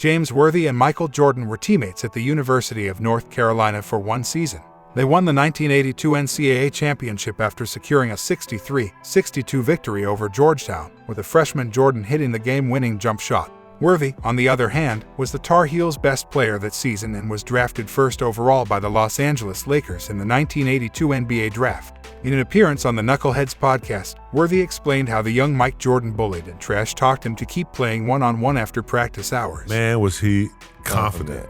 James Worthy and Michael Jordan were teammates at the University of North Carolina for one season. They won the 1982 NCAA championship after securing a 63-62 victory over Georgetown, with a freshman Jordan hitting the game-winning jump shot. Worthy, on the other hand, was the Tar Heels' best player that season and was drafted first overall by the Los Angeles Lakers in the 1982 NBA draft. In an appearance on the Knuckleheads podcast, Worthy explained how the young Mike Jordan bullied and trash-talked him to keep playing one-on-one after practice hours. Man, was he confident.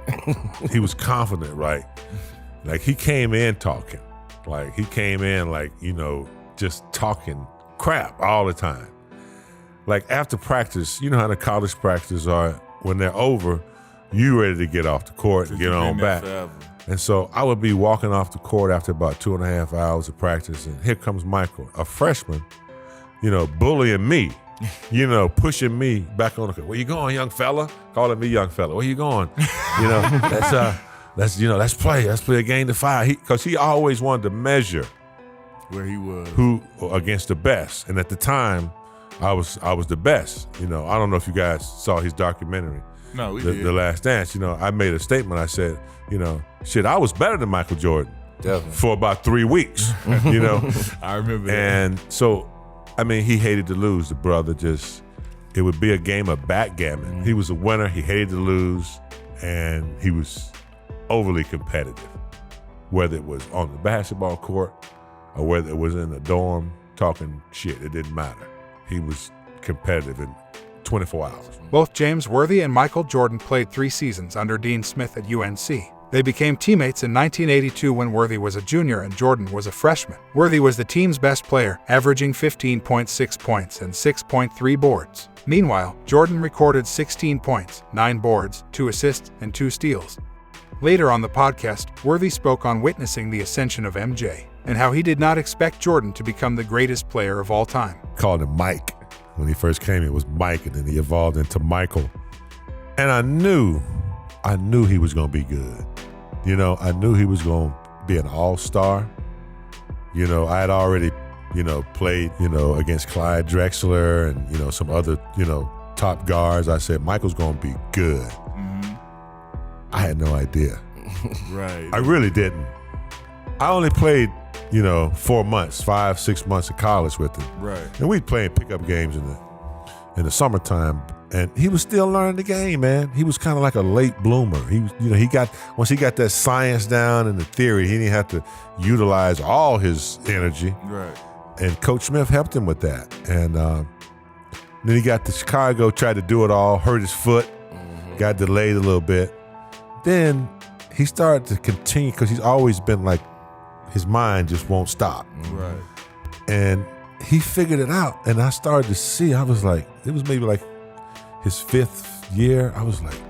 He was confident, right? Like, he came in talking. Like, he came in like, just talking crap all the time. Like, after practice, you know how the college practices are, when they're over, you ready to get off the court and get on back. And so I would be walking off the court after about 2.5 hours of practice, and here comes Michael, a freshman, bullying me, pushing me back on the court. Where you going, young fella? Calling me young fella. Where you going? Let's play a game to 5. Because he always wanted to measure where he was, who against the best. And at the time, I was the best. I don't know if you guys saw his documentary. No, we did. The Last Dance. I made a statement. I said, I was better than Michael Jordan. Definitely. For about 3 weeks. I remember that. And so, he hated to lose. The brother it would be a game of backgammon. Mm-hmm. He was a winner. He hated to lose, and he was overly competitive, whether it was on the basketball court or whether it was in the dorm talking shit. It didn't matter. He was competitive in 24 hours. Both James Worthy and Michael Jordan played 3 seasons under Dean Smith at UNC. They became teammates in 1982 when Worthy was a junior and Jordan was a freshman. Worthy was the team's best player, averaging 15.6 points and 6.3 boards. Meanwhile, Jordan recorded 16 points, 9 boards, 2 assists, and 2 steals. Later on the podcast, Worthy spoke on witnessing the ascension of MJ and how he did not expect Jordan to become the greatest player of all time. Called him Mike. When he first came, it was Mike, and then he evolved into Michael. And I knew he was going to be good. I knew he was going to be an all-star. I had already, played, against Clyde Drexler and, some other, top guards. I said, Michael's going to be good. Mm-hmm. I had no idea. Right. I really didn't. I only played 4 months, 5-6 months of college with him. Right. And we'd play pickup games in the summertime, and he was still learning the game, man. He was kind of like a late bloomer. Once he got that science down and the theory, he didn't have to utilize all his energy. Right. And Coach Smith helped him with that. And then he got to Chicago, tried to do it all, hurt his foot, got delayed a little bit. Then he started to continue because he's always been like, his mind just won't stop. Right. And he figured it out. And I started to see, I was like, it was maybe like his 5th year. I was like,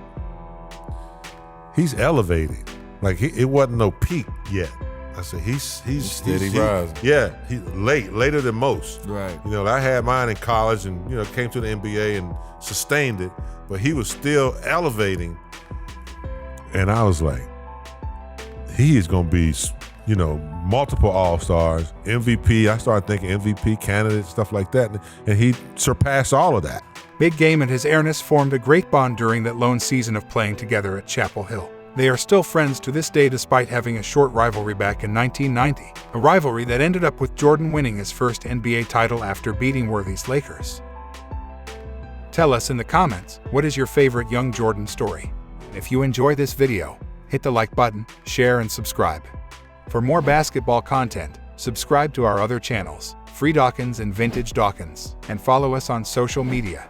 he's elevating. Like, it wasn't no peak yet. I said, he's steady rising. Yeah, he's later than most. Right. I had mine in college and, came to the NBA and sustained it, but he was still elevating. And I was like, he is going to be, multiple All-Stars, MVP. I started thinking MVP candidate, stuff like that. And he surpassed all of that. Big Game and his airness formed a great bond during that lone season of playing together at Chapel Hill. They are still friends to this day despite having a short rivalry back in 1990, a rivalry that ended up with Jordan winning his first NBA title after beating Worthy's Lakers. Tell us in the comments, what is your favorite young Jordan story? And if you enjoy this video, hit the like button, share, and subscribe. For more basketball content, subscribe to our other channels, Free Dawkins and Vintage Dawkins, and follow us on social media.